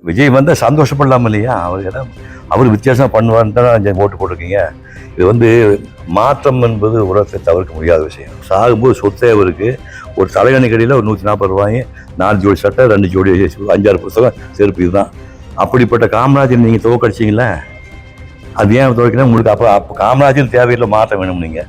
விஜய் வந்தால் சந்தோஷப்படலாம் இல்லையா? அவர் வித்தியாசமாக பண்ணுவான்னு தான் ஓட்டு போட்டிருக்கீங்க. இது வந்து மாற்றம் என்பது உலகத்தை தவிர்க்க முடியாத விஷயம். சாகும்போது சொத்தே அவருக்கு ஒரு தலையணை கடையில் ஒரு 140 ரூபாய் 4 ஜோடி சட்டை 2 ஜோடி 5-6 புத்தகம் செருப்பு. இதுதான். அப்படிப்பட்ட காமராஜர் நீங்கள் துவக்கடிச்சிங்களே, அது ஏன் துவைக்கணும் உங்களுக்கு? அப்போ காமராஜர் தேவையில்லை, மாற்றம் வேணும். நீங்கள்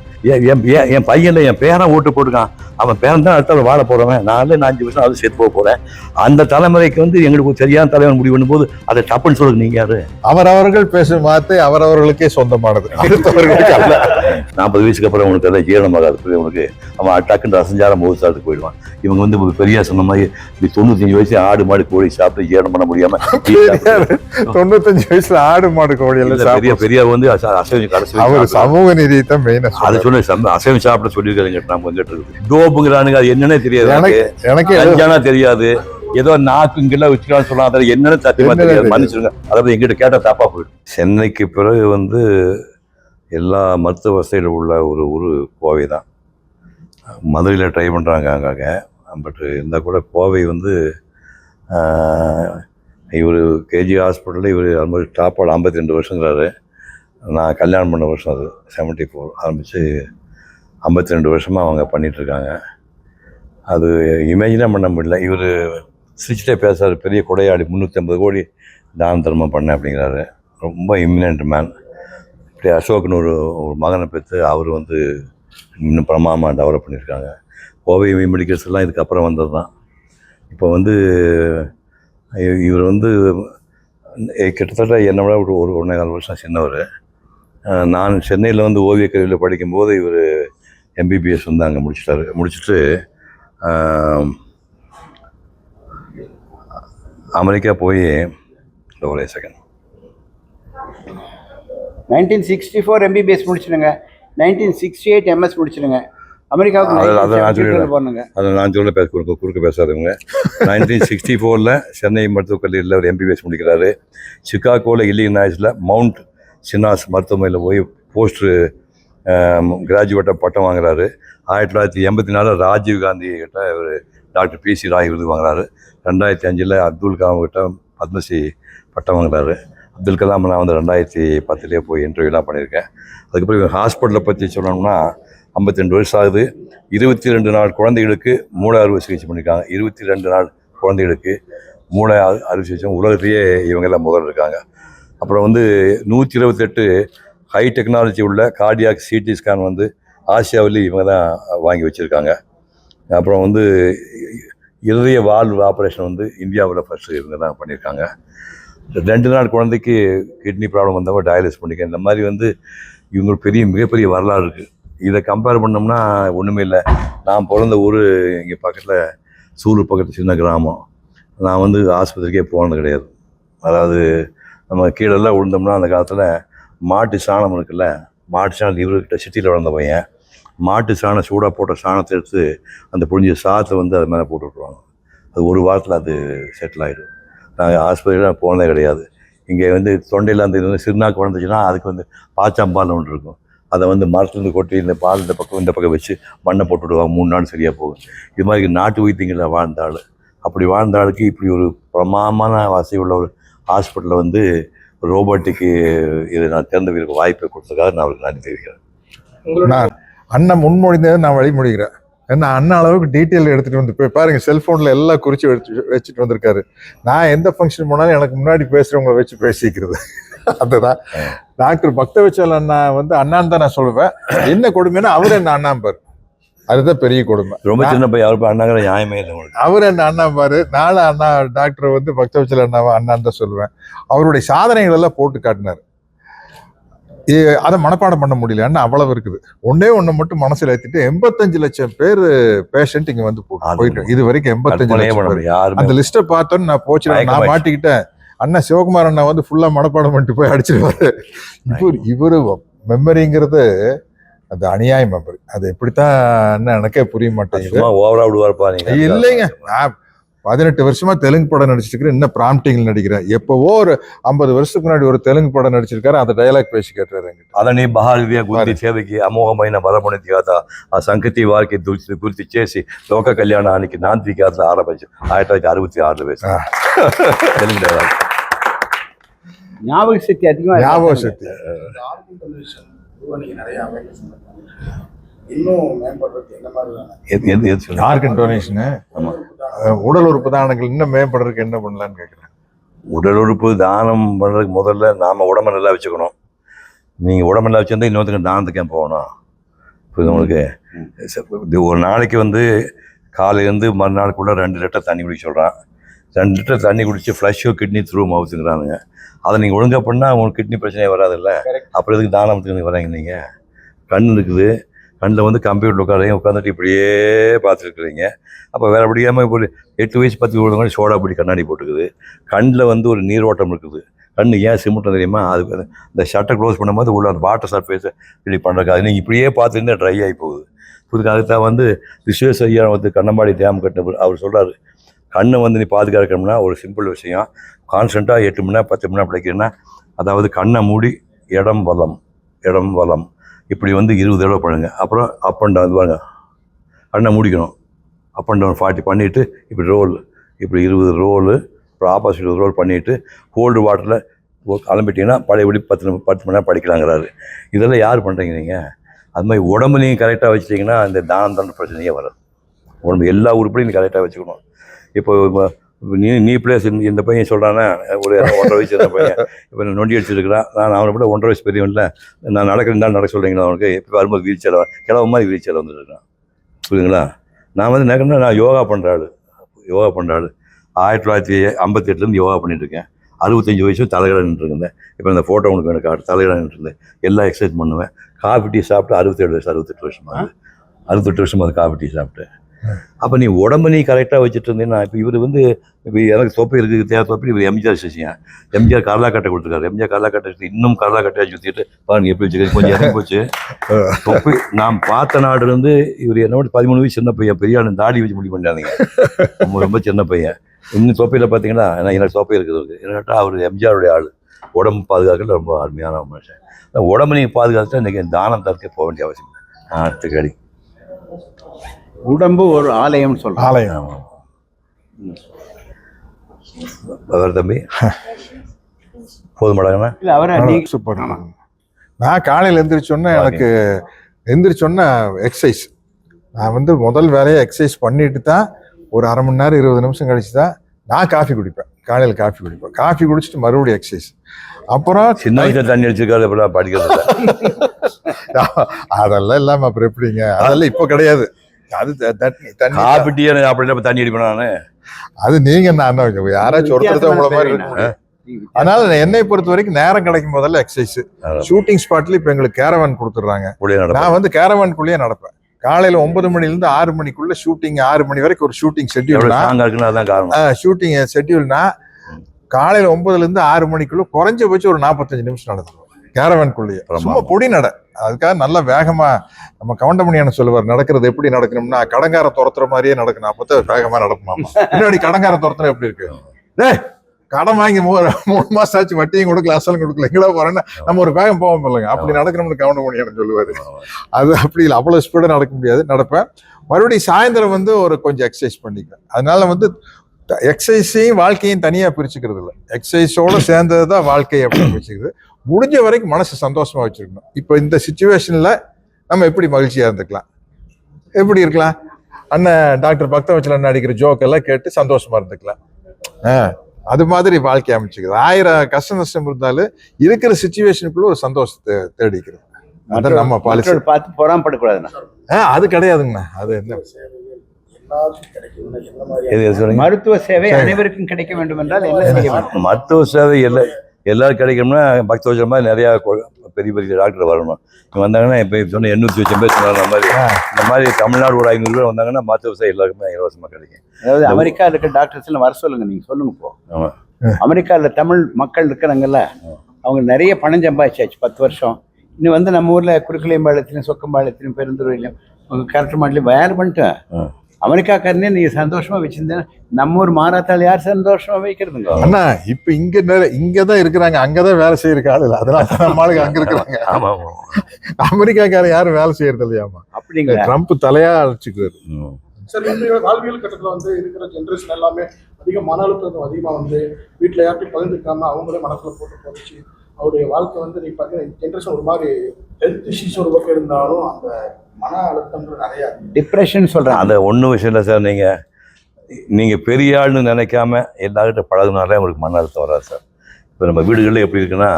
என் பையன் என் பேரன் ஓட்டு போட்டுருக்கான், அவன் பேரன் தான் அடுத்த வாழ போகிறவன், நான் 5 வருஷம் அது சேர்த்து போக போகிறேன். அந்த தலைமுறைக்கு வந்து எங்களுக்கு ஒரு சரியான தலைவன் முடிவு பண்ணும்போது அதை தப்புன்னு சொல்லுங்க. நீங்கள் யாரு? அவரவர்கள் பேசும் வார்த்தை அவரவர்களுக்கே சொந்தமானது, அடுத்தவர்களுக்கு அல்ல. 40 வயசுக்கு அப்புறம் உனக்கு எல்லாம் ஜீரணமாகாது. உனக்கு அவன் டக்குன்னு ரசஞ்சாரம் மோசாரத்துக்கு போயிடுவான். இவங்க வந்து பெரிய சொன்ன மாதிரி 95 வயசு ஆடு மாடு கோழி சாப்பிட்டு ஜீரணம் பண்ண முடியாம 95 வயசுல ஆடு மாடு கோழி எல்லாம் பெரிய வந்து அசைவம் அவர் சமூக நீதியை தான் மெயினா அதை சொன்ன அசைவம் சாப்பிட சொல்லியிருக்காங்க. நம்ம வந்துட்டு இருக்கு டோப்புங்கிறானுங்க. அது என்னன்னே தெரியாது எனக்கு, தெரியாது. ஏதோ நாக்குங்கெல்லாம் வச்சுக்கலாம் சொல்லலாம். அதில் என்னன்னு சத்தியமா தெரியாது. மன்னிச்சிருங்க. அதாவது எங்கிட்ட கேட்டால் தப்பா போயிடும். சென்னைக்கு பிறகு வந்து எல்லா மருத்துவ வசதியில் உள்ள ஒரு ஊர் கோவை தான். மதுரையில் ட்ரை பண்ணுறாங்க அங்காங்க. பட் இருந்தால் கூட கோவை வந்து இவர் கேஜி ஹாஸ்பிட்டலில் இவர் அது மாதிரி டாப்பால் 52 வருஷங்கிறாரு. நான் கல்யாணம் பண்ண வருஷம் அது 74 ஆரம்பித்து 52 வருஷமாக அவங்க பண்ணிகிட்ருக்காங்க. அது இமேஜினாக பண்ண முடியல. இவர் சிரிச்சிட்டே பேசுகிறார், பெரிய கொடையாளி, 350 கோடி தான தர்மம் பண்ணேன் அப்படிங்கிறாரு. ரொம்ப இமினன்ட் மேன். இப்படி அசோக்னு ஒரு மகனை பெற்று அவர் வந்து இன்னும் பிரமாதமாக டெவலப் பண்ணியிருக்காங்க. கோவை மெடிக்கல்ஸ்லாம் இதுக்கப்புறம் வந்தது தான். இப்போ வந்து இவர் வந்து கிட்டத்தட்ட என்னை விட ஒரு 1.25 வருஷம் சின்னவர். நான் சென்னையில் வந்து ஓவியக் கல்லூரியில் படிக்கும்போது இவர் எம்பிபிஎஸ் வந்து அங்கே முடிச்சுட்டு அமெரிக்கா போய் ஒரே செகண்ட் 1964 எம்பிபிஎஸ் முடிச்சிடுங்க, 1968 எம்எஸ் முடிச்சிடுங்க. அமெரிக்காவுக்கு நான் சொல்ல குறுக்க பேசாதவங்க. 1964 சென்னை மருத்துவக் கல்லூரியில் ஒரு எம்பிபிஎஸ் முடிக்கிறாரு. சிகாகோவில் இல்லினாய்ஸில் மவுண்ட் சினாஸ் மருத்துவமனையில் போய் போஸ்ட் கிராஜுவேட்டாக பட்டம் வாங்குறாரு. 1984 ராஜீவ்காந்தி கிட்ட இவர் டாக்டர் PC ராய் விருது வாங்குறாரு. 2005 அப்துல் கலாம் கிட்ட பத்மஸ்ரீ பட்டம் வாங்குறாரு. அப்துல் கலாம் நான் வந்து 2010 போய் இன்டர்வியூலாம் பண்ணியிருக்கேன். அதுக்கப்புறம் இவங்க ஹாஸ்பிட்டலை பற்றி சொல்லணும்னா 52 வருஷம் ஆகுது. 22 நாள் குழந்தைகளுக்கு மூளை அறுவை சிகிச்சை பண்ணியிருக்காங்க. 22 நாள் குழந்தைகளுக்கு மூளை அறுவை சிகிச்சை உலகத்தையே இவங்கெல்லாம் முதல் இருக்காங்க. அப்புறம் வந்து 128 ஹை டெக்னாலஜி உள்ள கார்டியாக் சிடி ஸ்கேன் வந்து ஆசியாவிலேயே இவங்க தான் வாங்கி வச்சுருக்காங்க. அப்புறம் வந்து இருதய வால்வு ஆப்ரேஷன் வந்து இந்தியாவில் ஃபஸ்ட்டு இவங்க தான் பண்ணியிருக்காங்க. 2 நாள் குழந்தைக்கு கிட்னி ப்ராப்ளம் வந்தவங்க டயாலிசிஸ் பண்ணிக்க. இந்த மாதிரி வந்து இவங்களுக்கு மிகப்பெரிய வரலாறு இருக்குது. இதை கம்பேர் பண்ணோம்னா ஒன்றுமே இல்லை. நான் பிறந்த ஊர் இங்கே பக்கத்தில் சூலூர் பக்கத்தில் சின்ன கிராமம். நான் வந்து ஆஸ்பத்திரிக்கே போனது கிடையாது. அதாவது நம்ம கீழெல்லாம் விழுந்தோம்னா அந்த காலத்தில் மாட்டு சாணம் இருக்குல்ல, மாட்டு சாணம் இவர்கிட்ட சிட்டியில் வளர்ந்த பையன் மாட்டு சாணம் சூடாக போட்ட சாணத்தை எடுத்து அந்த புழிஞ்ச சாதத்தை வந்து அது மேலே போட்டு விட்ருவாங்க. அது ஒரு வாரத்தில் அது செட்டில் ஆகிடும். நாங்கள் ஆஸ்பத்திரியில் போனதே கிடையாது. இங்கே வந்து தொண்டையில் அந்த இது வந்து சிறுநாக்கு வளர்ந்துச்சுன்னா அதுக்கு வந்து பாச்சாம்பால் ஒன்று இருக்கும். அதை வந்து மரத்துலேருந்து கொட்டி இந்த பால் இந்த பக்கம் வச்சு மண்ணை போட்டு விடுவாங்க. 3 நாள் சரியாக போகும். இது மாதிரி நாட்டு வைத்தியங்களில் வாழ்ந்த ஆள். அப்படி வாழ்ந்த ஆளுக்கு இப்படி ஒரு பிரமாதமான வசதி உள்ள ஒரு ஹாஸ்பிட்டலில் வந்து ரோபோட்டிக்கு இதை நான் தேர்ந்தெடுக்க வாய்ப்பை கொடுத்ததுக்காக நான் அவருக்கு நன்றி தெரிவிக்கிறேன். நான் அண்ணன் முன்மொழிந்ததை நான் வழிமொழிகிறேன். ஏன்னா அண்ணன் அளவுக்கு டீட்டெயில் எடுத்துகிட்டு வந்து போய் பாருங்கள், செல்ஃபோனில் எல்லாம் குறித்து வச்சுட்டு வந்திருக்காரு. நான் எந்த ஃபங்க்ஷன் போனாலும் எனக்கு முன்னாடி பேசுகிறவங்களை வச்சு பேசிக்கிறது. அதுதான் டாக்டர் பக்தவச்சல் அண்ணா வந்து அண்ணான்னு தான் நான் சொல்லுவேன். என்ன கொடுமைன்னா அவர் என்ன அண்ணாம்பார், அதுதான் பெரிய கொடுமை. ரொம்ப சின்ன பையன் அவர் அண்ணாங்கிற நியாயமே இல்லை. அவர் என்ன அண்ணாம்பாரு, நானும் அண்ணா டாக்டர் வந்து பக்தவச்சல் அண்ணாவை அண்ணான்னு தான் சொல்லுவேன். அவருடைய சாதனைகள் எல்லாம் போட்டு காட்டினார். அதை மனப்பாடம் பண்ண முடியல. அண்ணா அவ்வளவு இருக்குது. ஒண்ணு மட்டும் மனசுல ஏற்றிட்டு 85 லட்சம் பேர் பேஷண்ட் இங்க வந்து போயிட்டு இது வரைக்கும் 85 லட்சம். அந்த லிஸ்ட்டை பார்த்தோன்னு நான் போச்சு, நான் மாட்டிக்கிட்டேன். அண்ணா சிவகுமார் அண்ணா வந்து ஃபுல்லா மனப்பாடம் பண்ணிட்டு போய் அடிச்சிருவாரு. இவரு மெமரிங்கிறது அது அநியாய மெமரி. அது எப்படித்தான் எனக்கே புரிய மாட்டேங்குது. இல்லைங்க, நான் 18 வருஷமா தெலுங்கு படம் நடிச்சிருக்கிறேன். இன்னும் பிராம்டிங்ல நடிக்கிறேன். எப்பவோ ஒரு 50 வருஷத்துக்கு முன்னாடி ஒரு தெலுங்கு படம் நடிச்சிருக்காரு. அந்த டயலாக் பேசி கேட்டுறாரு. అదని బహారిగా గుర్తి సేవకి అమోఘమైన బలపడి త్యాత ఆ సంగతి వారికి గుర్తి చేసి లోక కళ్యాణానికి నాంది ఆరంభించి 1966 తెలుగు డైలాగ్. ஞாபக சக்தி அதிகமாக ஞாபக சக்தி. ஆர்கன் டொனேஷனு, உடல் உறுப்பு தானங்கள் இன்னும் மேம்படுறதுக்கு என்ன பண்ணலான்னு கேட்குறேன். உடல் உறுப்பு தானம் பண்ணுறதுக்கு முதல்ல நாம் உடம்பை நல்லா வச்சுக்கணும். நீங்கள் உடம்பு நல்லா வச்சுருந்தா இன்னொருத்தருக்கு தானத்துக்கு ஏன் போகணும்? இப்போ உங்களுக்கு ஒரு நாளைக்கு வந்து காலையிலேருந்து மறுநாளுக்குள்ள 2 லிட்டர் தண்ணி குடிக்க சொல்கிறான். 2 லிட்டர் தண்ணி குடிச்சு ஃப்ளஷோ கிட்னி த்ரூ மவுத்துங்கிறானுங்க. அதை நீங்கள் ஒழுங்காக பண்ணால் உங்களுக்கு கிட்னி பிரச்சனையே வராதில்ல. அப்புறம் எதுக்கு தானத்துக்கு வராங்க? நீங்கள் கண் இருக்குது, கண்ணில் வந்து கம்ப்யூட்டர் உட்காந்துட்டு இப்படியே பார்த்துருக்குறீங்க. அப்போ வேறு படியாமல் இப்போ ஒரு 8 வயசு 10 கூட சோடா பிடி கண்ணாடி போட்டுக்குது. கண்ணில் வந்து ஒரு நீரோட்டம் இருக்குது. கண் ஏன் சிமெண்ட்டும் தெரியுமா? அது இந்த ஷட்டை க்ளோஸ் பண்ணும்போது உள்ள அந்த வாட்டர் சர்ஃபேஸை இப்படி பண்ணுறக்கு அது நீங்கள் இப்படியே பார்த்துட்டு ட்ரை ஆகி போகுது. இதுக்கு அதுதான் வந்து விஸ்வேஸ்வரையா வந்து கண்ணம்பாடி டேம் கட்டின அவர் சொல்கிறாரு, கண்ணை வந்து நீ பாதுகாக்கணும்னா ஒரு சிம்பிள் விஷயம், கான்ஸ்டண்ட்டாக 8 மணி நேரம் 10 மணி நேரம் படிக்கிறேன்னா, அதாவது கண்ணை மூடி இடம் வலம் இப்படி வந்து 20 தடவை பண்ணுங்க. அப்புறம் அப் அண்ட் டவுன் பாருங்க, கண்ணை மூடிக்கணும், அப் அண்ட் டவுன் 40 பண்ணிவிட்டு இப்படி ரோல், இப்படி 20 ரோலு, அப்புறம் ஆப்போசிட் ரோல் பண்ணிவிட்டு கோல்டு வாட்டரில் கிளம்பிட்டிங்கன்னா பழையபடி 10 மணி நேரம் படிக்கலாங்கிறாரு. இதெல்லாம் யார் பண்ணுறீங்க நீங்கள்? அது மாதிரி உடம்பு நீங்கள் கரெக்டாக வச்சுட்டிங்கன்னா இந்த தானம் பிரச்சனையே வராது. உடம்பு எல்லா உறுப்பையும் நீங்கள் கரெக்டாக வச்சுக்கணும். இப்போ நீ பிளேஸ் இந்த பையன் சொல்கிறானே, ஒரு 1.5 வயசு இருந்த பையன் இப்போ நொண்டி அடிச்சிருக்கிறான். நான் அவனை விட 1.5 வயசு பெரியவன்ல, நான் நடக்கிறேன் நடக்க சொல்கிறீங்களா? அவனுக்கு இப்போ வரும்போது வீழ்ச்சியில் கிளம்ப மாதிரி வீழ்ச்சியில் வந்துருக்கான். புரியுதுங்களா? நான் வந்து நினைக்கிறேன்னா நான் யோகா பண்ணுற ஆள் 1958 யோகா பண்ணிட்டுருக்கேன். 65 வயசு தலைகடை நின்றுருந்தேன். இப்போ இந்த ஃபோட்டோ உங்களுக்கு எனக்கு தலைகடை நின்றுருந்தேன். எல்லா எக்ஸசைஸ் பண்ணுவேன். காஃபி டீ சாப்பிட்டு 67 வயசு 68 வருஷமா அது காஃபி டீ சாப்பிட்டேன். அப்போ நீ உடம்பு நீ கரெக்டாக வச்சுட்டு இருந்தீங்கன்னா, இப்போ இவர் வந்து இப்போ எனக்கு தொப்பை இருக்குது, தேவை தொப்பை. இவர் எம்ஜிஆர் சிஷியன். எம்ஜிஆர் கரலா கட்டை கொடுத்துருக்காரு. எம்ஜிஆர் கரலா கட்டை இன்னும் கரலா கட்டையாக சுற்றிட்டு பாருங்க எப்படி வச்சுக்க கொஞ்சம் இறங்கி போச்சு தொப்பை. நான் பார்த்த நாடு இருந்து இவர் என்னோட 13 வயசு சின்ன பையன், பெரிய ஆள் தாடி வச்சு முடிவு பண்ணாதீங்க. ரொம்ப சின்ன பையன். இன்னும் தொப்பையில் பார்த்தீங்கன்னா எனக்கு தொப்பை இருக்குது. என்னட்டா அவர் எம்ஜிஆருடைய ஆள். உடம்பு பாதுகாக்கிறது ரொம்ப அருமையான மனுஷன். உடம்பு நீங்கள் பாதுகாத்துட்டா இன்றைக்கி தானம் தரக்க போக வேண்டிய அவசியம் இல்லை. அடுத்த கடி உடம்பு ஒரு ஆலயம்னு சொல்கிறேன். ஆலயம். அவர் தம்பி போதும் மாட்டாங்கண்ணா. இல்லை அவரை சூப்பர். நான் காலையில் எந்திரிச்சோன்னா எக்ஸசைஸ். நான் வந்து முதல் வேலையை எக்ஸசைஸ் பண்ணிட்டு தான் ஒரு அரை மணி நேரம் 20 நிமிஷம் கழிச்சு தான் நான் காஃபி குடிப்பேன். காலையில் காஃபி குடிப்பேன். காஃபி குடிச்சிட்டு மறுபடியும் எக்ஸசைஸ். அப்புறம் சின்ன வயசுல தண்ணி அடிச்சிருக்காரு. எப்படிலாம் படிக்கிறது அதெல்லாம் இல்லாம அப்புறம் எப்படிங்க? அதெல்லாம் இப்போ கிடையாது. அது காஃபி டீ அப்படி தண்ணி அடிப்பேன் நான். அது நீங்க நான் யாராச்சும் ஒருத்தர் உங்களை மாதிரி இருக்கும். அதனால என்னை பொறுத்த வரைக்கும் நேரம் கிடைக்கும் போதெல்லாம் எக்ஸசைஸ். ஷூட்டிங் ஸ்பாட்ல இப்ப எங்களுக்கு கேரவான் கொடுத்துடுறாங்க. நான் வந்து கேரவான்குள்ளேயே நடப்பேன். காலையில 9 மணிலேருந்து 6 மணிக்குள்ள ஷூட்டிங். 6 மணி வரைக்கும் ஒரு ஷூட்டிங் ஷெட்யூல்னா ஷூட்டிங் ஷெட்யூல்னா காலையில 9லேருந்து 6 மணிக்குள்ள குறைஞ்சபட்சம் ஒரு 45 நிமிஷம் நடந்துடும் கேரவான்குள்ளேயே. சும்மா பொடி நட. அதுக்காக நல்லா வேகமா நம்ம கவுண்டமணியான சொல்லுவார், நடக்கிறது எப்படி நடக்கணும்னா கடங்கார துரத்துற மாதிரியே நடக்கணும். அப்பதான் வேகமா நடக்குமாமா. முன்னாடி கடங்கார துரத்துற எப்படி இருக்கு? கடன் வாங்கி 3 மாசம் ஆச்சு, வட்டியும் கொடுக்கல அசலும் கொடுக்கல, எங்கடா போறேன்னா நம்ம ஒரு வேகம் போவோம் இல்லைங்க. அப்படி நடக்கணும்னு கவுண்டமணியான சொல்லுவாரு. அது அப்படி இல்லை, அவ்வளவு ஸ்பீடா நடக்க முடியாது. நடப்பேன். மறுபடியும் சாயந்தரம் வந்து ஒரு கொஞ்சம் எக்ஸசைஸ் பண்ணிக்கிறேன். அதனால வந்து எக்ஸசைஸையும் வாழ்க்கையும் தனியா பிரிச்சுக்கிறது இல்லை. எக்ஸசைஸோட சேர்ந்ததுதான் வாழ்க்கை அப்படின்னு வச்சுக்கிறது. முடிஞ்ச வரைக்கும் மனசு சந்தோஷமா வச்சிருக்கணும். இப்போ இந்த சிச்சுவேஷன்ல நம்ம எப்படி மகிழ்ச்சியா இருந்துக்கலாம், எப்படி இருக்கலாம்? அண்ணன் டாக்டர் பக்தவச்சலன் அடிக்கிற ஜோக் எல்லாம் கேட்டு சந்தோஷமா இருந்துக்கலாம். அது மாதிரி வாழ்க்கை அமைச்சுக்கிறது. 1000 கஷ்ட நஷ்டம் இருந்தாலும் இருக்கிற சிச்சுவேஷனுக்குள்ள ஒரு சந்தோஷத்தை தேடிக்கிறது. அதை நம்ம பாலிசி பார்த்து பொறாமப்படக்கூடாதுண்ணா. அது கிடையாதுங்கண்ணா. அது என்ன மருத்துவ சேவை அனைவருக்கும் கிடைக்க வேண்டும் என்றால் என்ன செய்ய வேண்டும்? மருத்துவ சேவை எல்லாரும் கிடைக்கணும்னா பக்தவச்சலம் மாதிரி நிறையா பெரிய பெரிய டாக்டர் வரணும். வந்தாங்கன்னா இப்போ சொன்ன 800 பேர் சொன்னாங்க. இந்த மாதிரி தமிழ்நாடு ஒரு 500 பேர் வந்தாங்கன்னா மருத்துவ சேவை எல்லாருக்குமே இலவசமாக கிடைக்கும். அதாவது அமெரிக்காவில் இருக்க டாக்டர்ஸ் எல்லாம் வர சொல்லுங்க. நீங்க சொல்லுங்க. இப்போ அமெரிக்காவில் தமிழ் மக்கள் இருக்கிறாங்கல்ல, அவங்க நிறைய பணம் சம்பாதிச்சாச்சு 10 வருஷம். இன்னும் வந்து நம்ம ஊர்ல குறுக்கலைம்பாளையத்திலும் சொக்கம்பாளையத்திலும் பெருந்துறையிலும் கரெக்ட் மாடலையும் வேறு பண்ணிட்டேன். அமெரிக்காக்காரனே நீங்க சந்தோஷமா வச்சிருந்தேன். நம்ம ஊர் மாறாத்தால் யார் சந்தோஷமா வைக்கிறதுங்க? அண்ணா இப்ப இங்கதான் இருக்கிறாங்க, அங்கதான் வேலை செய்யறதுக்கு ஆளு இல்லை. அதனால நம்ம ஆளுங்க அங்க இருக்கிறாங்க. அமெரிக்காக்காரன் யாரும் வேலை செய்யறது இல்லையாமா. அப்படிங்க ட்ரம்ப் தலையா அழைச்சிக்கிறாரு. சார், இன்றைய வாழ்வியல் கட்டத்தில் வந்து இருக்கிற ஜென்ரேஷன் எல்லாமே அதிக மன அழுத்தம் அதிகமாக வந்து வீட்டில் யார்ட்டையும் பகிர்ந்துக்காம அவங்களே மனசில் போட்டு போச்சு. அவருடைய வாழ்க்கை வந்து நீ பார்த்தீங்கன்னா ஜென்ரேஷன் ஒரு மாதிரி ஹெல்த் இஷ்யூஸ் ஒரு பக்கம் இருந்தாலும் அந்த மன அழுத்தங்கள் நிறையா டிப்ரெஷன் சொல்கிறேன். அந்த ஒன்றும் விஷயம் இல்லை சார். நீங்கள் பெரிய ஆள்னு நினைக்காம எல்லார்கிட்ட பழகுனாலே உங்களுக்கு மன அழுத்தம் வராது சார். இப்போ நம்ம வீடுகளில் எப்படி இருக்குன்னா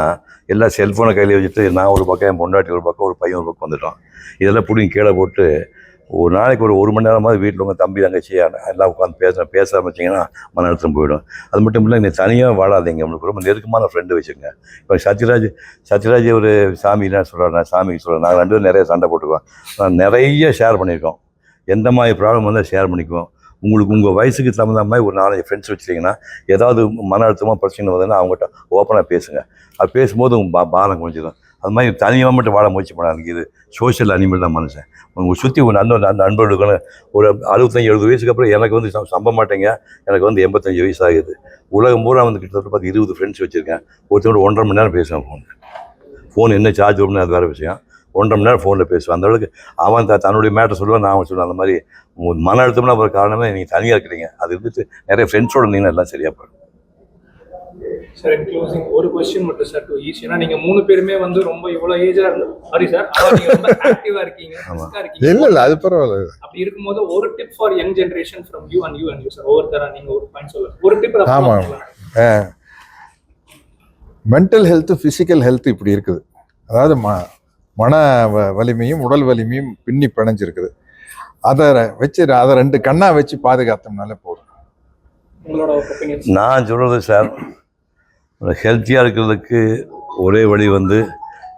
எல்லாம் செல்ஃபோனை கையில் வச்சுட்டு நான் ஒரு பக்கம், என் பொண்டாட்டி ஒரு பக்கம், ஒரு பையன் ஒரு பக்கம் வந்துட்டோம். இதெல்லாம் பிடிங்க கீழே போட்டு ஒரு நாளைக்கு ஒரு மணி நேரமாவது வீட்டில் உங்கள் தம்பி தங்கச்சி எல்லாம் உட்காந்து பேச ஆரம்பிச்சிங்கன்னா மன அழுத்தம் போயிடும். அது மட்டும் இல்லை, நீங்கள் தனியாக வாழாதீங்க. உங்களுக்கு ரொம்ப நெருக்கமான ஃப்ரெண்டு வச்சுக்கோங்க. இப்போ சத்யராஜ் ஒரு சாமிலாம் சொல்கிறார், நான் சாமிக்கு சொல்கிறேன். நாங்கள் 2 பேரும் நிறைய சண்டை போட்டுக்குவோம். நான் நிறைய ஷேர் பண்ணியிருக்கோம். எந்த மாதிரி ப்ராப்ளம் வந்தால் ஷேர் பண்ணிக்குவோம். உங்களுக்கு உங்கள் வயசுக்கு தகுந்த மாதிரி ஒரு 4-5 ஃப்ரெண்ட்ஸ் வச்சுட்டிங்கன்னா ஏதாவது மன அழுத்தமாக பிரச்சனை வந்ததுன்னா அவங்ககிட்ட ஓப்பனாக பேசுங்க. அது பேசும்போது உங்கள் பாரம் குறைஞ்சிடும். அது மாதிரி தனியாக மட்டும் வாழ முயற்சி பண்ணாங்க. இது சோஷியல் அனிமல் தான் மனுஷன். உங்கள் சுற்றி ஒரு நண்பர்களுக்கு ஒரு 65-70 வயசுக்கு அப்புறம் எனக்கு வந்து சம்ப மாட்டேங்க. எனக்கு வந்து 85 வயசு ஆகுது. உலகம் பூரா வந்து கிட்டத்தட்ட 20 ஃப்ரெண்ட்ஸ் வச்சுருக்கேன். ஒருத்தரோட 1.5 மணி நேரம் பேசுவேன். ஃபோன் என்ன சார்ஜ் வரும்னு அது வேறு விஷயம். 1.5 மணி நேரம் ஃபோனில் பேசுவேன். அந்த அளவுக்கு அவன் தன்னுடைய மேட்டர் சொல்லுவேன், நான் அவன் சொல்லுவேன். அந்த மாதிரி மன அழுத்தம்னா ஒரு காரணமே நீங்கள் தனியாக இருக்கிறீங்க. அது இருந்துட்டு நிறைய ஃப்ரெண்ட்ஸோட இருந்தீங்கன்னா எல்லாம் சரியாக போயிடும். சார் க்ளோசிங் ஒரு கொஸ்டின் மட்டும் சார் டு ஈஸி. ஏன்னா நீங்கள் 3 பேருமே வந்து ரொம்ப இவ்வளோ ஏஜாக சாரி சார், நீங்கள் ரொம்ப ஆக்டிவாக இருக்கீங்க. இல்லை அது பரவாயில்ல. அப்படி இருக்கும்போது ஒரு tip for young generation from you and you sir. ஒவ்வொருத்தரா நீங்கள் ஒரு பாயிண்ட் சொல்லுங்கள். ஒரு டிப். ஆமாம், மென்டல் ஹெல்த்து ஃபிசிக்கல் ஹெல்த் இப்படி இருக்குது. அதாவது மன வலிமையும் உடல் வலிமையும் பின்னி பிணைஞ்சிருக்குது. அதை வச்சு அதை 2 கண்ணா வச்சு பாதுகாத்தோம்னாலே போதும். நான் சொல்கிறது சார், ஹெல்த்தியாக இருக்கிறதுக்கு ஒரே வழி வந்து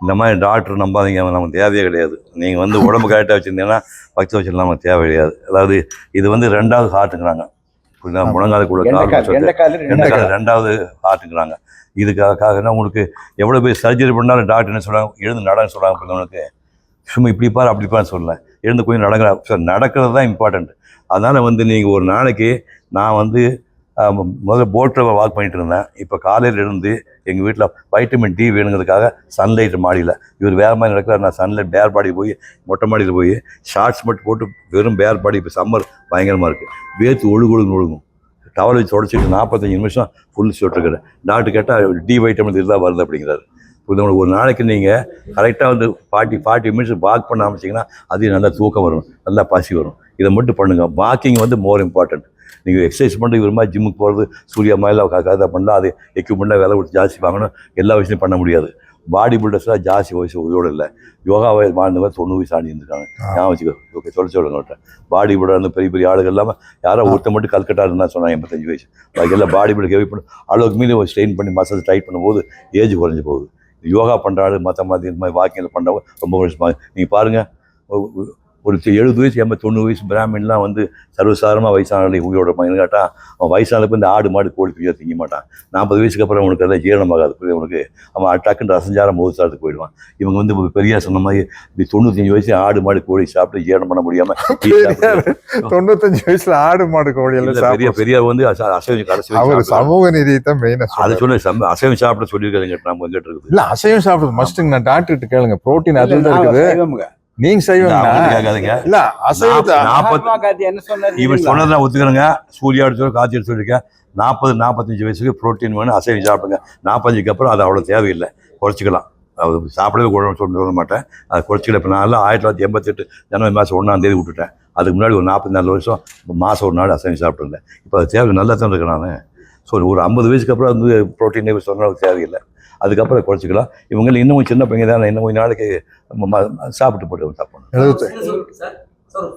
இந்த மாதிரி டாக்டர் நம்பாதீங்க, நமக்கு தேவையே கிடையாது. நீங்கள் வந்து உடம்பு கரெக்டாக வச்சுருந்தீங்கன்னா பக்தி வச்சு நமக்கு தேவை கிடையாது. அதாவது இது வந்து 2வது ஹார்ட்டுங்கிறாங்க. முழங்காலுக்குள்ள 2வது ஹார்ட்டுங்கிறாங்க. இதுக்காக உங்களுக்கு எவ்வளோ பேர் சர்ஜரி பண்ணாலும் டாக்டர் என்ன சொல்கிறாங்க, எழுந்து நடன்னு சொல்கிறாங்க. பிள்ளைங்களுக்கு சும்மா இப்படி பாரு அப்படி பாரு சொல்லலை, எழுந்து கொஞ்சம் நடக்கிற சார். நடக்கிறது தான் இம்பார்ட்டண்ட். அதனால் வந்து நீங்கள் ஒரு நாளைக்கு நான் வந்து முதல்ல போட்டில் வாக் பண்ணிட்டு இருந்தேன். இப்போ காலையில் இருந்து எங்கள் வீட்டில் வைட்டமின் டி வேணுங்கிறதுக்காக சன்லைட் மாடியில், இவர் வேறு மாதிரி நடக்கிறார். நான் சன்லைட் பேர் பாடி போய் மொட்டை மாடியில் போய் ஷார்ட்ஸ் மட்டும் போட்டு வெறும் பேர் பாடி. இப்போ சம்மர் பயங்கரமாக இருக்குது, வேர்த்து ஒழுகும். டவல் வச்சு தொடச்சிட்டு 45 நிமிஷம் ஃபுல் சொட்டுருக்கிறேன். டாக்டர் கேட்டால் டி வைட்டமின் இதுதான் வருது அப்படிங்கிறாரு. உங்களுக்கு ஒரு நாளைக்கு நீங்கள் கரெக்டாக வந்து 40 மினிட்ஸ் வாக் பண்ண ஆரம்பிச்சிங்கன்னா அது நல்லா தூக்கம் வரும், நல்லா பசி வரும். இதை மட்டும் பண்ணுங்கள். வாக்கிங் வந்து மோர் இம்பார்ட்டன்ட். நீங்கள் எக்ஸசைஸ் பண்ணுறது இவர் மாதிரி ஜிம்முக்கு போகிறது, சூர்யா மாதிரிலாம் கதை பண்ணலாம். அது எக்யூப்மெண்ட்டாக விலை கொடுத்து ஜாஸ்தி வாங்கணும். எல்லா விஷயத்தையும் பண்ண முடியாது. பாடி பில்டர்ஸ்லாம் ஜாஸ்தி வயசு உயிரோடு இல்லை. யோகா வயசு வாழ்ந்தவர் 90 வயசு ஆண்டி இருந்திருக்காங்க. ஞாபகம் வச்சுக்கோ. ஓகே, சொல்லுங்கள்ட்ட பாடி பில்டர் வந்து பெரிய ஆளுகள் இல்லாமல் யாரோ ஒருத்த மட்டும் கல்கட்டா இருந்தால் சொன்னாங்க 85 வயசு. பாக்கி எல்லாம் பாடி பில்டர் ஹெவி பண்ணி அளவுக்கு மீறி ஸ்ட்ரெயின் பண்ணி மசில்ஸ் டைட் பண்ணும்போது ஏஜ் குறைஞ்சி போகுது. யோகா பண்ணுறாரு மற்ற மாதிரி இந்த மாதிரி வாக்கிங்கில் பண்ணுறவங்க ரொம்ப வருஷமாக நீங்கள் பாருங்கள். ஒரு 70 வயசு 90 வயசு பிராமின்லாம் வந்து சர்வசாதாரணமாக வயசானாலே உயிரோட பையன் கேட்டால் அவன் வயசானப்போ இந்த ஆடு மாடு கோழி பிரியாக திங்க மாட்டான். 40 வயசுக்கு அப்புறம் அவனுக்கு எல்லாம் ஜீரணமாகாது. அவனுக்கு அவன் டக்குன்னு ரசஞ்சாரம் மோசாரத்துக்கு போயிடுவான். இவங்க வந்து பெரியா சொன்ன மாதிரி இந்த 95 வயசு ஆடு மாடு கோழி சாப்பிட்டு ஜீரணம் பண்ண முடியாமல் 95 வயசுல ஆடு மாடு கோழி எல்லாம் பெரியார் வந்து அசைவம் கடைசி சமூக நீதியை தான் மெயினாக அதை சொல்லி அசைவம் சாப்பிட சொல்லியிருக்காங்க. நம்ம வந்துட்டு இருக்குது இல்லை அசைவம் சாப்பிடுறது மஸ்ட்டுங்க. நான் டாக்டர்கிட்ட கேளுங்க, புரோட்டீன் அதில் தான் இருக்குது. நீங்க செய்வீங்க இல்ல அசைவத்தை இவன் சொன்னதை ஒத்துக்கிறேங்க. சூர்யா காய்ச்சி சொல்லியிருக்கேன். 40-45 வயசுக்கு புரோட்டீன் வேணும், அசைவம் சாப்பிடுங்க. 45க்கு அப்புறம் அது அவ்வளோ தேவையில்லை, குறைச்சிக்கலாம். அது சாப்பிடவே சொல்ல மாட்டேன், அதை குறைச்சிக்கல. இப்போ நான் 1988 ஜனவரி மாதம் 1ஆம் தேதி விட்டுட்டேன். அதுக்கு முன்னாடி ஒரு 44 வருஷம் மாதம் ஒரு நாள் அசைவம் சாப்பிட்டுருந்தேன். இப்போ அது தேவை நல்லா தான் இருக்கேன் நான். ஸோ ஒரு 50 வயசுக்கு அப்புறம் வந்து புரோட்டீனே சொன்னது தேவையில்லை, அதுக்கப்புறம் குறைச்சிக்கலாம். இவங்க இன்னும் சின்ன பையன் தான், இன்னும் கொஞ்சம் நாளைக்கு சாப்பிட்டு போட்டு சாப்பிடணும். சார்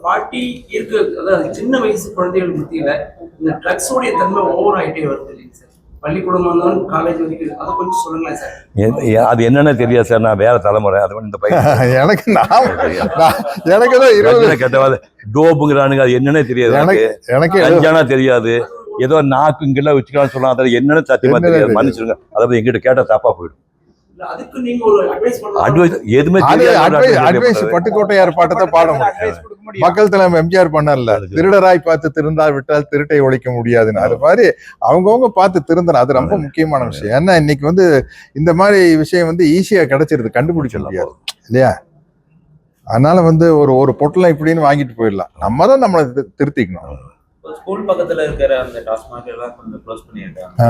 40 இருக்கு, அதாவது சின்ன வயசு குழந்தைகள் மத்தியில இந்த ட்ரக்ஸோடைய தன்மை ஓவர் ஆகிட்டே வருது இல்லைங்க சார்? பள்ளிக்கூடம் வந்தாலும் காலேஜ் வரைக்கும் அதை கொஞ்சம் சொல்லுங்களேன் சார். அது என்னன்னு தெரியாது சார், நான் வேற தலைமுறை. அது இந்த பையன் எனக்கு எனக்கு தான் 20 கெட்டவாது டோப்புங்கிறானுங்க, அது என்னன்னே தெரியாது. எனக்கு கஞ்சானா தெரியாது, ஏதோ நாக்கு இங்கெல்லாம் வச்சுக்கலாம்னு சொல்லலாம். அதை என்னன்னு சத்தியமா தெரியாது, மன்னிச்சிருங்க. அதாவது எங்கிட்ட கேட்டா தப்பா போயிடும். பட்டுக்கோட்டையார் பாட்டத்தை பாட முடியும். மக்கள் தலைவர் எம்ஜிஆர் பண்ணல, திருடராய் பார்த்து திருந்தா விட்டால் திருட்டை ஒழிக்க முடியாதுன்னு. அது மாதிரி அவங்கவுங்க பார்த்து திருந்தணும். அது ரொம்ப முக்கியமான விஷயம். ஏன்னா இன்னைக்கு வந்து இந்த மாதிரி விஷயம் வந்து ஈஸியா கிடைச்சிருது, கண்டுபிடிக்க முடியாது இல்லையா? அதனால வந்து ஒரு பொட்டலம் இப்படின்னு வாங்கிட்டு போயிடலாம். நம்ம தான் நம்மளை திருத்திக்கணும். ஸ்கூல் பக்கத்துல இருக்கிற அந்த டாஸ்மாக் எல்லாம் கொஞ்சம் க்ளோஸ் பண்ணியிருக்காங்க. ஆ.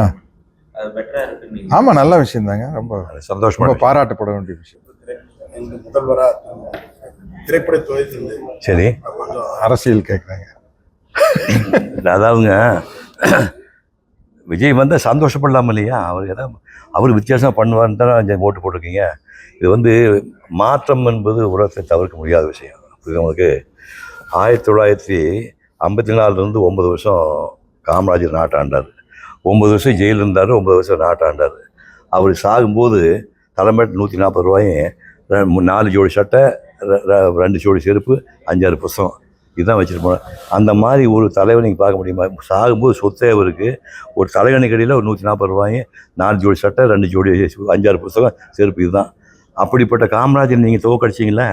அது பெட்டரா இருக்கு நீங்க. ஆமா, நல்ல விஷயம் தாங்க. ரொம்ப சந்தோஷமா ரொம்ப பாராட்டப்பட வேண்டிய விஷயம். எங்க முதல்வரா திரைப்படத்துறை சரி. கொஞ்சம் அரசியல் கேட்குறாங்க. அதாவதுங்க விஜய் வந்து சந்தோஷப்படலாம் இல்லையா? அவர் ஏதாவது அவர் வித்தியாசமாக பண்ணுவார்னு தான் ஓட்டு போட்டிருக்கீங்க. இது வந்து மாற்றம் என்பது உலகத்தை தவிர்க்க முடியாத விஷயம். இது உங்களுக்கு 1954 9 வருஷம் காமராஜர் நாட்டாண்டார், 9 வருஷம் ஜெயிலில் இருந்தார், 9 வருஷம் நாட்டாண்டார். அவர் சாகும்போது தலைமைட்டு 140 ரூபாயும் 4 ஜோடி சட்டை, 2 ஜோடி செருப்பு, 5-6 புத்தகம் இதுதான் வச்சுருப்போம். அந்த மாதிரி ஒரு தலைவனை நீங்கள் பார்க்க முடியுமா? சாகும்போது சொத்தே அவருக்கு ஒரு தலைவனுக்கு இடையில் ஒரு 140 ரூபாயும் 4 ஜோடி சட்டை, 2 ஜோடி 5-6 புத்தகம் செருப்பு இதுதான். அப்படிப்பட்ட காமராஜர் நீங்கள் துவக்கடிச்சிங்களே,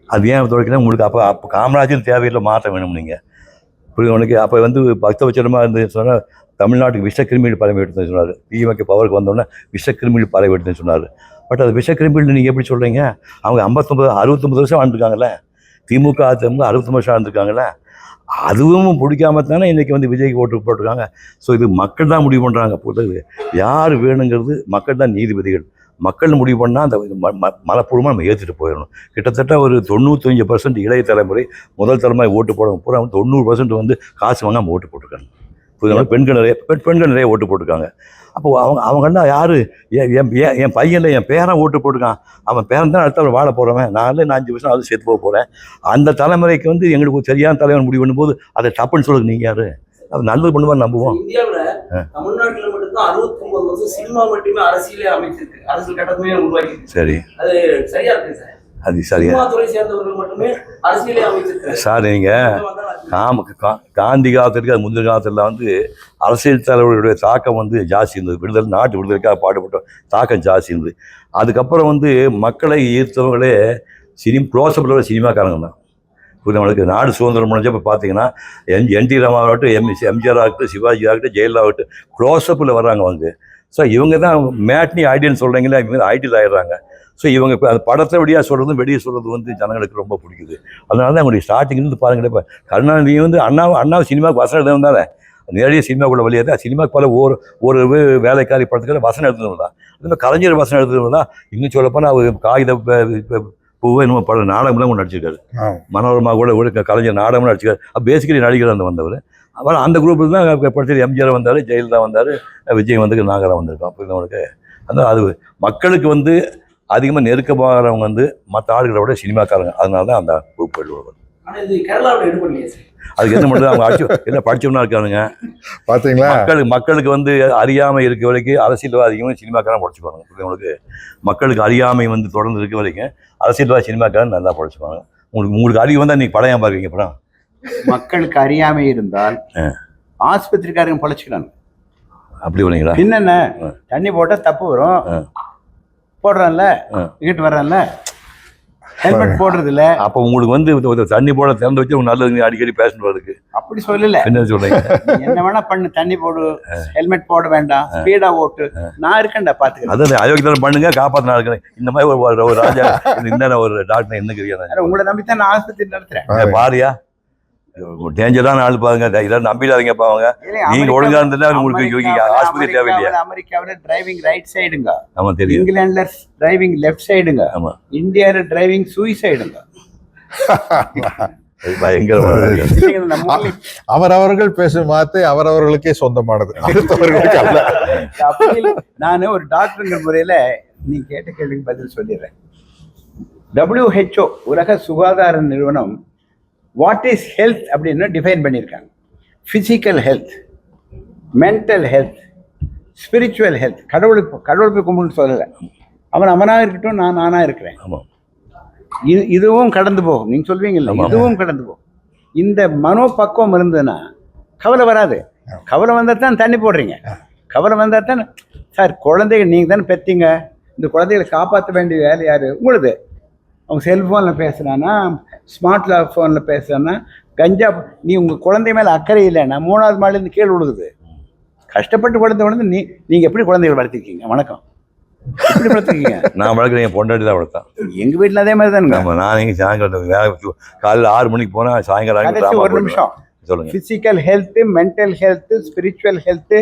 அது ஏன் துவக்கணும் உங்களுக்கு? அப்போ காமராஜர் தேவையில்லை, மாற்றம் வேணும் நீங்கள் புரியுது உனக்கு. அப்போ வந்து பக்தவச்சனமாக இருந்து சொன்னால் தமிழ்நாட்டுக்கு விஷக்கிருமிகள் பரவி எடுத்துன்னு சொன்னார். திமுக பவருக்கு வந்தோடனே விஷக்கிருமிகள் பரவி எடுத்துன்னு சொன்னார். பட் அது விஷக்கிருமிகள் நீங்கள் எப்படி சொல்கிறீங்க? அவங்க 69 வருஷம் வாழ்ந்துருக்காங்கல்ல. திமுக அதிமுக 69 வருஷம் வாழ்ந்துருக்காங்கல்ல. அதுவும் பிடிக்காம தானே இன்றைக்கி வந்து விஜய்க்கு ஓட்டு போட்டிருக்காங்க. ஸோ இது மக்கள் தான் முடிவு பண்ணுறாங்க. பொறுத்தது யார் வேணுங்கிறது மக்கள் தான் நீதிபதிகள். மக்கள் முடிவு பண்ணால் அந்த மனப்பூர்வமாக நம்ம ஏற்றிட்டு போயிடணும். கிட்டத்தட்ட ஒரு 95% இளைய தலைமுறை முதல் தலைமுறை ஓட்டு போட பூரா 90% வந்து காசு வாங்காமல் ஓட்டு போட்டிருக்காங்க. புரியுது? பெண்கள் நிறைய ஓட்டு போட்டிருக்காங்க. அப்போது அவங்கெல்லாம் யார்? என் பையனில் என் பேரன் ஓட்டு போட்டிருக்கான். அவன் பேரன் தான் அடுத்த வாழ போகிறவன். நான் 5 வருஷம் அது சேர்த்து போக போகிறேன். அந்த தலைமுறைக்கு வந்து எங்களுக்கு ஒரு சரியான தலைவன் முடிவு பண்ணும்போது அதை தப்புன்னு சொல்லுங்க. நீங்கள் யார்? அது நல்லது பண்ணுவான்னு நம்புவோம். இந்தியாவுல தமிழ்நாட்டுல மட்டும்தான் 69 வருஷம் சினிமா மட்டுமே அரசியலே அமைச்சிருக்கு, அரசியல் கட்டமே உருவாக்கி. சரி, அது சரியா இருக்கு சார். அது சரியா? சினிமா துறை சேர்ந்தவர்கள் மட்டுமே அரசியலே அமைச்சிருக்கு சார். நீங்கள் காந்தி காலத்திற்கு அது முந்தின காலத்தில் வந்து அரசியல் தலைவர்களுடைய தாக்கம் வந்து ஜாஸ்தி இருந்தது. நாட்டு விடுதலைக்காக பாடுபட்ட தாக்கம் ஜாஸ்தி இருந்தது. அதுக்கப்புறம் வந்து மக்களை ஈர்த்தவங்களே க்ளோஸப்பில் சினிமாக்காரங்க தான். நம்மளுக்கு நாடு சுதந்திரம் முடிஞ்சப்போ பார்த்தீங்கன்னா என்டி ராமாவாகட்டும், எம்ஜிஆர் ஆகட்டும், சிவாஜி ஆகட்டும், ஜெயலலிதா ஆகட்டும் க்ளோஸப்பில் வர்றாங்க அவங்க. ஸோ இவங்க தான் மேட்னி ஐடியல்னு சொல்கிறீங்களா, இவங்க ஐடியல் ஆகிடுறாங்க. ஸோ இவங்க இப்போ அந்த படத்தை வெளியாக சொல்கிறதும் வெளியே சொல்கிறது வந்து ஜனங்களுக்கு ரொம்ப பிடிக்குது. அதனால தான் அவங்களுடைய ஸ்டார்டிங்லேருந்து பாருங்களேன். இப்போ கருணாநிதி வந்து அண்ணாவை சினிமாவுக்கு வசனம் எழுதுனது தானே, நேரடியாக சினிமாக்குள்ள வழியாக தான். சினிமாவுக்கு பல ஒரு வேலைக்காரி படத்துக்கு வசனம் எழுதுனது தான். அதுமாதிரி கலைஞர் வசனம் எழுதுனது தான். இன்னும் சொல்லப்போனால் அவர் காகித பூவை இன்னும் பல நாடகம்லாம் கூட நடிச்சிருக்காரு. மனோரமா கூட கலைஞர் நாடகம் நடிச்சிருக்காரு. பேசிக்கலி நடிகர் அந்த வந்தவர். அப்புறம் அந்த குரூப்பில் தான் படித்தது எம்ஜிஆர் வந்தார், ஜெயலலிதா வந்தார், விஜய் வந்து நாகரா வந்திருக்கான். அப்போ அவனுக்கு அந்த அது மக்களுக்கு வந்து அதிகமாக நெருக்கமாகறவங்க வந்து மற்ற ஆளுகளை விட சினிமாக்காரங்க. அதனால தான் அந்த குரூப் போயிடுவாங்க. அதுக்கு என்ன பண்ணுறது? அவங்க எல்லாம் படிச்சவனா இருக்கானுங்க. பார்த்தீங்களா? மக்களுக்கு வந்து அறியாமை இருக்க வரைக்கும் அரசியல்வாதிகளும் சினிமாக்காரன் படிச்சுப்பாங்க. உங்களுக்கு மக்களுக்கு அறியாமை வந்து தொடர்ந்து இருக்க வரைக்கும் அரசியல்வாதி சினிமாக்காரன் நல்லா படிச்சுப்பாங்க. உங்களுக்கு அறிவு வந்தால் நீங்கள் படம் ஏன் பார்க்குறீங்க? படம் மக்களுக்கு அறியாமை இருந்தால் ஆஸ்பத்திரிக்காரங்க பழச்சிக்கிறாங்க. அப்படி வரீங்களா? என்னென்ன தண்ணி போட்டால் தப்பு வரும், போடுறான்ல இங்கிட்டு வர்றான்ல, ஹெல்மெட் போடுறது இல்ல. அப்போ உங்களுக்கு வந்து தண்ணி போட திறந்து வச்சு நல்லது அடிக்கடி பேஷண்ட் வருதுக்கு அப்படி சொல்லல. என்ன சொல்றீங்க? என்ன வேணா பண்ணு, தண்ணி போடு, ஹெல்மெட் போட வேண்டாம், ஸ்பீடா ஓட்டு, நான் இருக்கேன்டா பாத்துக்கிறேன். அதான் அயோக்கியம் பண்ணுங்க, காப்பாற்ற இருக்கிறேன். இந்த மாதிரி ஒரு ராஜா என்ன ஒரு டாக்டர் என்ன கேட்கிறேன்? உங்களை நம்பித்தான் நான் ஆஸ்பத்திரி நடத்துறேன். பாரியா டேஞ்சரான ஆள் பாருங்க, இதெல்லாம் நம்பிடாதீங்க பாவங்க. நீங்க ஒழுங்கா இருந்தா உங்களுக்கு ஆஸ்பத்திரி தேவையில்லையா? அமெரிக்காவில டிரைவிங் ரைட் சைடுங்க, ஆமா தெரியும். இங்கிலாந்துல டிரைவிங் லெஃப்ட் சைடுங்க, ஆமா. இந்தியாவில டிரைவிங் சூசைடுங்க. அவரவர்கள் பேசும் வார்த்தை அவரவர்களுக்கே சொந்தமானது. நான் ஒரு டாக்டருங்கிற முறையில நீ கேட்ட கேள்விக்கு பதில் சொல்லிடுறேன். WHO உலக சுகாதார நிறுவனம் வாட் இஸ் ஹெல்த் அப்படின்னு டிஃபைன் பண்ணியிருக்காங்க. Physical health, mental health, spiritual health. கடவுள் போய் கும்பிட்டு சொல்லலை. அவனாக இருக்கட்டும், நானாக இருக்கிறேன். இதுவும் கடந்து போகும். நீங்கள் சொல்வீங்கல்ல, இதுவும் கடந்து போகும். இந்த மனோபக்குவம் இருந்ததுன்னா கவலை வராது. கவலை வந்தால் தான் தண்ணி போடுறீங்க, கவலை வந்தால் தான். சார், குழந்தைகள் நீங்கள் தானே பெற்றீங்க, இந்த குழந்தைகளை காப்பாற்ற வேண்டிய வேலை யார்? உங்களுது. அவங்க செல்ஃபோனில் பேசுகிறான்னா, ஸ்மார்ட் ஃபோனில் பேசுகிறான்னா, கஞ்சா. நீ உங்கள் குழந்தை மேலே அக்கறை இல்லைன்னா 3வது மாடிலேருந்து கீழே விழுகுது. கஷ்டப்பட்டு குழந்தை நீங்கள் எப்படி குழந்தைகள் வளர்த்திருக்கீங்க? வணக்கம், எப்படி வளர்த்துருக்கீங்க? நான் வளர்க்குறேன், என் பொண்டாட்டி தான் வளர்த்தேன். எங்கள் வீட்டில் அதே மாதிரி தானுங்க. நான் நீங்கள் சாயங்காலம் காலையில் 6 மணிக்கு போனால் சாயங்காலம் ஒரு நிமிஷம் சொல்லுங்க. Physical health, mental health, spiritual health,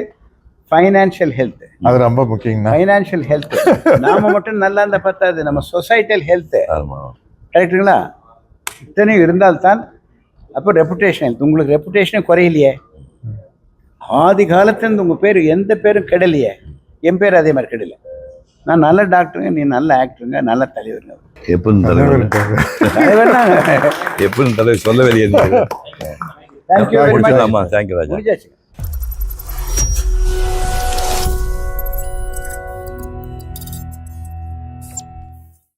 financial health. அது ரொம்ப முக்கியங்கண்ணா. ஃபைனான்ஷியல் ஹெல்த் நாம மட்டும் நல்லா இருந்தால் பத்தாது, நம்ம சொசைட்டல் ஹெல்த்து. ஆமாம். கரெக்டுங்களா? இத்தனையும் இருந்தால்தான். அப்போ ரெப்புடேஷன் ஹெல்த். உங்களுக்கு ரெப்புடேஷனே குறையிலையே. ஆதி காலத்துலேருந்து உங்கள் பேர் எந்த பேரும் கெடலையே. என் பேர் அதே மாதிரி கெடலை. நான் நல்ல டாக்டருங்க, நீ நல்ல ஆக்டருங்க, நல்ல தலைவருங்க. எப்படின்னு தலைவர் தலைவர்னா எப்படின்னு தலைவர் சொல்ல வெளியே தேங்க்யூ வெரி மச். ஆமாம், தேங்க்யூ ராஜா. முடிஞ்சாச்சு.